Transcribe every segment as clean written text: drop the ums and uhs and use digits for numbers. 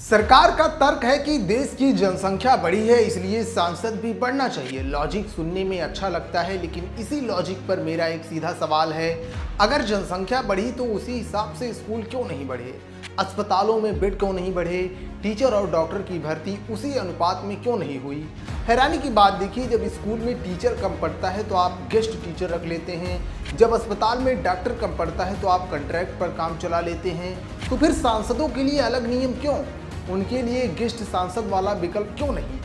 सरकार का तर्क है कि देश की जनसंख्या बढ़ी है, इसलिए सांसद भी बढ़ना चाहिए। लॉजिक सुनने में अच्छा लगता है, लेकिन इसी लॉजिक पर मेरा एक सीधा सवाल है, अगर जनसंख्या बढ़ी तो उसी हिसाब से स्कूल क्यों नहीं बढ़े, अस्पतालों में बेड क्यों नहीं बढ़े, टीचर और डॉक्टर की भर्ती उसी अनुपात में क्यों नहीं हुई। हैरानी की बात देखिए, जब स्कूल में टीचर कम पड़ता है तो आप गेस्ट टीचर रख लेते हैं, जब अस्पताल में डॉक्टर कम पड़ता है तो आप कॉन्ट्रैक्ट पर काम चला लेते हैं। तो फिर सांसदों के लिए अलग नियम क्यों, उनके लिए गेस्ट सांसद वाला विकल्प क्यों नहीं,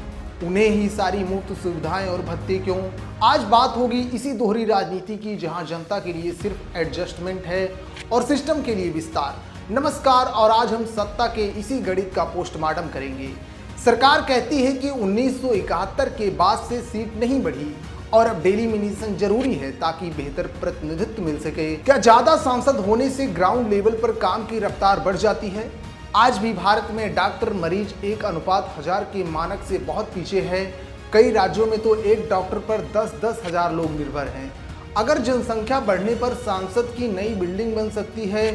उन्हें ही सारी मुफ्त सुविधाएं और भत्ते क्यों। आज बात होगी इसी दोहरी राजनीति की, जहां जनता के लिए सिर्फ एडजस्टमेंट है और सिस्टम के लिए विस्तार। नमस्कार, और आज हम सत्ता के इसी गणित का पोस्टमार्टम करेंगे। सरकार कहती है कि 1971 के बाद से सीट नहीं बढ़ी और अब डेलिमिनेशन जरूरी है ताकि बेहतर प्रतिनिधित्व मिल सके। क्या ज्यादा सांसद होने से ग्राउंड लेवल पर काम की रफ्तार बढ़ जाती है? आज भी भारत में डॉक्टर मरीज 1:1000 के मानक से बहुत पीछे है। कई राज्यों में तो एक डॉक्टर पर 10-10 हजार लोग निर्भर हैं। अगर जनसंख्या बढ़ने पर सांसद की नई बिल्डिंग बन सकती है,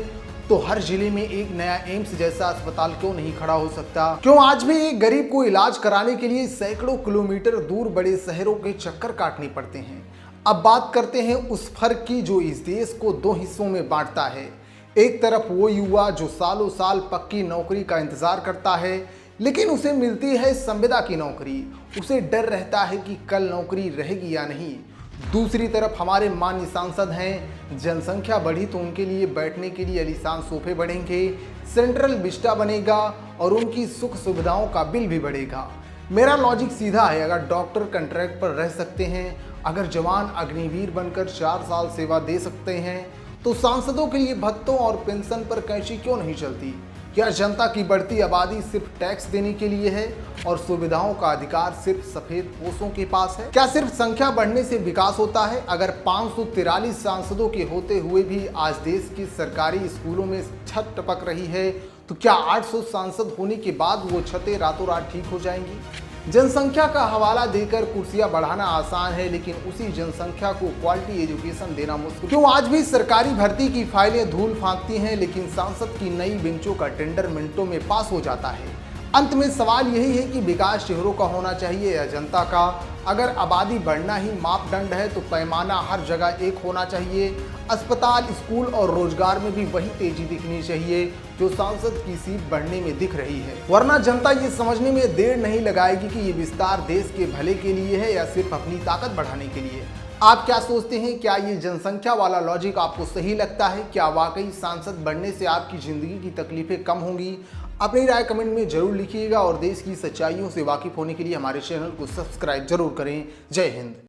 तो हर जिले में एक नया एम्स जैसा अस्पताल क्यों नहीं खड़ा हो सकता? क्यों आज भी एक गरीब को इलाज कराने के लिए सैकड़ों किलोमीटर दूर बड़े शहरों के चक्कर काटने पड़ते हैं? अब बात करते हैं उस फर्क की जो इस देश को दो हिस्सों में बांटता है। एक तरफ वो युवा जो सालों साल पक्की नौकरी का इंतजार करता है, लेकिन उसे मिलती है संविदा की नौकरी, उसे डर रहता है कि कल नौकरी रहेगी या नहीं। दूसरी तरफ हमारे माननीय सांसद हैं, जनसंख्या बढ़ी तो उनके लिए बैठने के लिए आलीशान सोफे बढ़ेंगे, सेंट्रल विस्टा बनेगा और उनकी सुख सुविधाओं का बिल भी बढ़ेगा। मेरा लॉजिक सीधा है, अगर डॉक्टर कॉन्ट्रैक्ट पर रह सकते हैं, अगर जवान अग्निवीर बनकर 4 साल सेवा दे सकते हैं, तो सांसदों के लिए भत्तों और पेंशन पर कैंची क्यों नहीं चलती? क्या जनता की बढ़ती आबादी सिर्फ टैक्स देने के लिए है और सुविधाओं का अधिकार सिर्फ सफेद पोषों के पास है? क्या सिर्फ संख्या बढ़ने से विकास होता है? अगर 543 सांसदों के होते हुए भी आज देश की सरकारी स्कूलों में छत टपक रही है, तो क्या 800 सांसद होने के बाद वो छतें रातों रात ठीक हो जाएंगी? जनसंख्या का हवाला देकर कुर्सियां बढ़ाना आसान है, लेकिन उसी जनसंख्या को क्वालिटी एजुकेशन देना मुश्किल। क्यों आज भी सरकारी भर्ती की फाइलें धूल फांकती हैं, लेकिन सांसद की नई बेंचों का टेंडर मिनटों में पास हो जाता है? अंत में सवाल यही है कि विकास शहरों का होना चाहिए या जनता का? अगर आबादी बढ़ना ही मापदंड है तो पैमाना हर जगह एक होना चाहिए। अस्पताल, स्कूल और रोजगार में भी वही तेजी दिखनी चाहिए जो सांसद की सीट बढ़ने में दिख रही है, वरना जनता ये समझने में देर नहीं लगाएगी कि ये विस्तार देश के भले के लिए है या सिर्फ अपनी ताकत बढ़ाने के लिए। आप क्या सोचते हैं? क्या ये जनसंख्या वाला लॉजिक आपको सही लगता है? क्या वाकई सांसद बढ़ने से आपकी जिंदगी की तकलीफें कम होंगी? अपनी राय कमेंट में जरूर लिखिएगा और देश की सच्चाइयों से वाकिफ होने के लिए हमारे चैनल को सब्सक्राइब जरूर करें। जय हिंद।